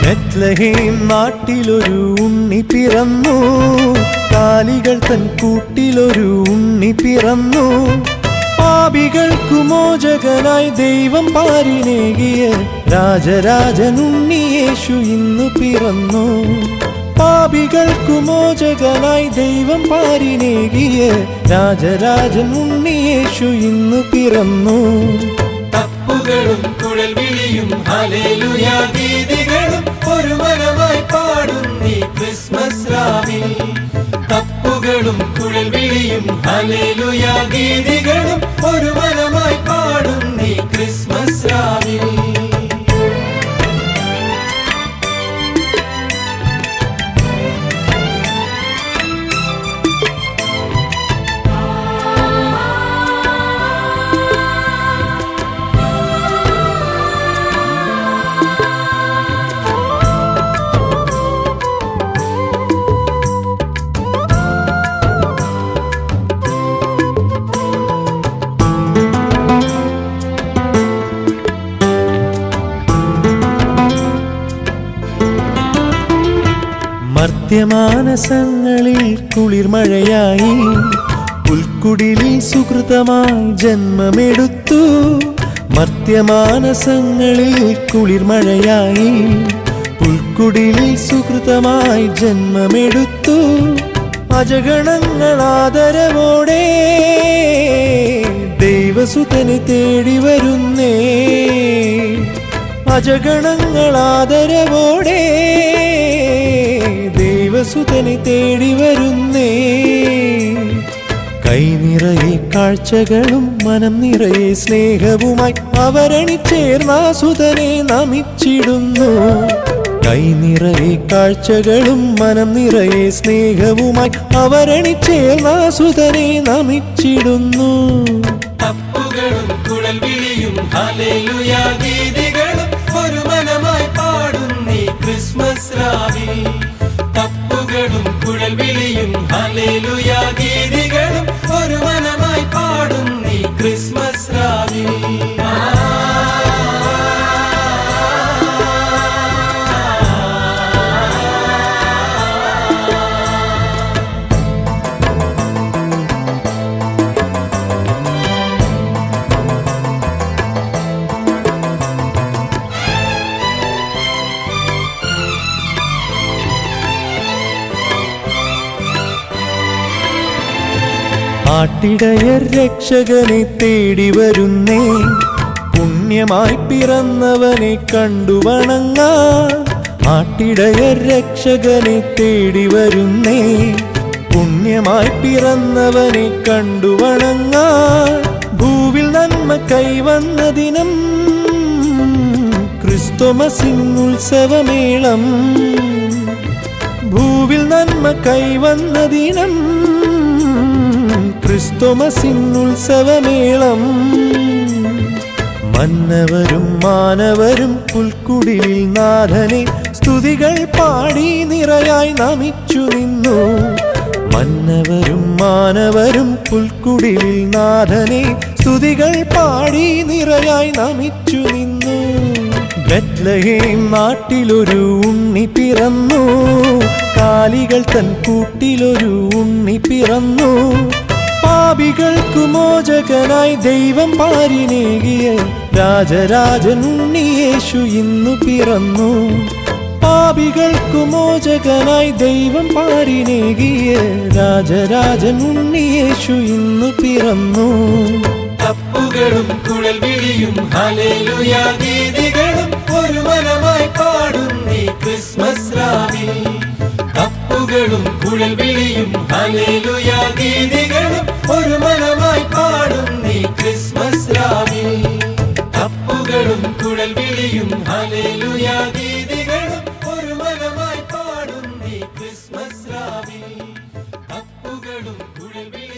ബെത്ലഹേം നാട്ടിലൊരു ഉണ്ണി പിറന്നു, കാലികൾ തൻ കൂട്ടിലൊരു ഉണ്ണി പിറന്നു. പാപികൾക്കു മോചകനായി ദൈവം പാരിനേകിയ രാജരാജനുണ്ണി യേശു ഇന്നു പിറന്നു. പാപികൾക്കു മോചകനായി ദൈവം പാരിനേകിയ രാജരാജനുണ്ണി യേശു ഇന്നു പിറന്നു. തപ്പുകളും കുഴൽ വിളിയും ഹല്ലേലൂയ ഗീതികളും ഒരു മനമായി പാടുന്നീ ക്രിസ്മസ് രാവിൽ. തപ്പുകളും കുഴൽ വിളിയും ഹല്ലേലൂയ ഗീതികളും ഒരു മനമായി പാടുന്നീ ക്രിസ്മസ് രാവിൽ. മർത്യമാനസങ്ങളിൽ കുളിർമഴയായി പുൽക്കുടിലിൽ സുകൃതമായി ജന്മമെടുത്തു. മർത്യമാനസങ്ങളിൽ കുളിർമഴയായി പുൽക്കുടിലിൽ സുകൃതമായി ജന്മമെടുത്തു. അജഗണങ്ങൾ ആദരവോടെ ദൈവസുതനെ തേടി വരുന്നേ. അജഗണങ്ങൾ ആദരവോടെ ദൈവസുതനെ തേടി വരുന്നേ. കൈ നിറയെ കാഴ്ചകളും മനം നിറയെ സ്നേഹവുമായി അവരണിച്ചേർന്ന സുതനെ നമിച്ചിടുന്നു. കൈ നിറയെ കാഴ്ചകളും മനം നിറയെ സ്നേഹവുമായി അവരണിച്ചേർന്ന സുതനെ നമിച്ചിടുന്നു. തപ്പുകളും കുഴൽ വിളിയും ഹല്ലേലൂയ ഗീതികളും ഒരു മനമായി പാടുന്നീ ക്രിസ്മസ് രാവിൽ. തപ്പുകളും കുഴൽ വിളിയും ഹല്ലേലൂയ ഗീതികളും ഒരു മനമായി പാടുന്നീ ക്രിസ്മസ് രാവിൽ. ആട്ടിടയർ രക്ഷകനെ തേടി വരുന്നേ. പുണ്യമായി പിറന്നവനെ കണ്ടു വണങ്ങാൻ. ആട്ടിടയർ രക്ഷകനെ തേടി വരുന്നേ. പുണ്യമായി പിറന്നവനെ കണ്ടു വണങ്ങാൻ. ഭൂവിൽ നന്മ കൈവന്ന ദിനം ക്രിസ്തുമസിൻ ഉത്സവമേളം. ഭൂവിൽ നന്മ കൈവന്ന ദിനം ക്രിസ്തുമസിൻ ഉത്സവമേളം. മന്നവരും മാനവരും പുൽക്കുടിലിൽ നാഥനെ സ്തുതികൾ പാടി നിറയായി നമിച്ചു നിന്നു. മന്നവരും മാനവരും പുൽക്കുടിലിൽ നാഥനെ സ്തുതികൾ പാടി നിറയായി നമിച്ചു നിന്നു. ബെത്ലഹേം നാട്ടിലൊരു ഉണ്ണി പിറന്നു, കാലികൾ തൻ കൂട്ടിലൊരു ഉണ്ണി പിറന്നു. പാപികൾക്കു മോചകനായി ദൈവം പാരിനേകിയ രാജരാജനുണ്ണി യേശു ഇന്നു പിറന്നു. പാപികൾക്കു മോചകനായി ദൈവം പാരിനേകിയ രാജരാജനുണ്ണി യേശു ഇന്നു പിറന്നു. തപ്പുകളും കുഴൽ വിളിയും ഹല്ലേലൂയ ഗീതികളും ഒരു മനമായി പാടുന്നീ ക്രിസ്മസ് രാവിൽ. തപ്പുകളും കുഴൽ വിളിയും ഹല്ലേലൂയ ഗീതികളും ഒരു മനമായി പാടുന്നീ ക്രിസ്മസ് രാവിൽ. തപ്പുകളും കുഴൽ വിളിയും ഹല്ലേലൂയ ഗീതികളും ഒരു മനമായി പാടുന്നീ ക്രിസ്മസ് രാവിൽ. തപ്പുകളും കുഴൽ വിളിയും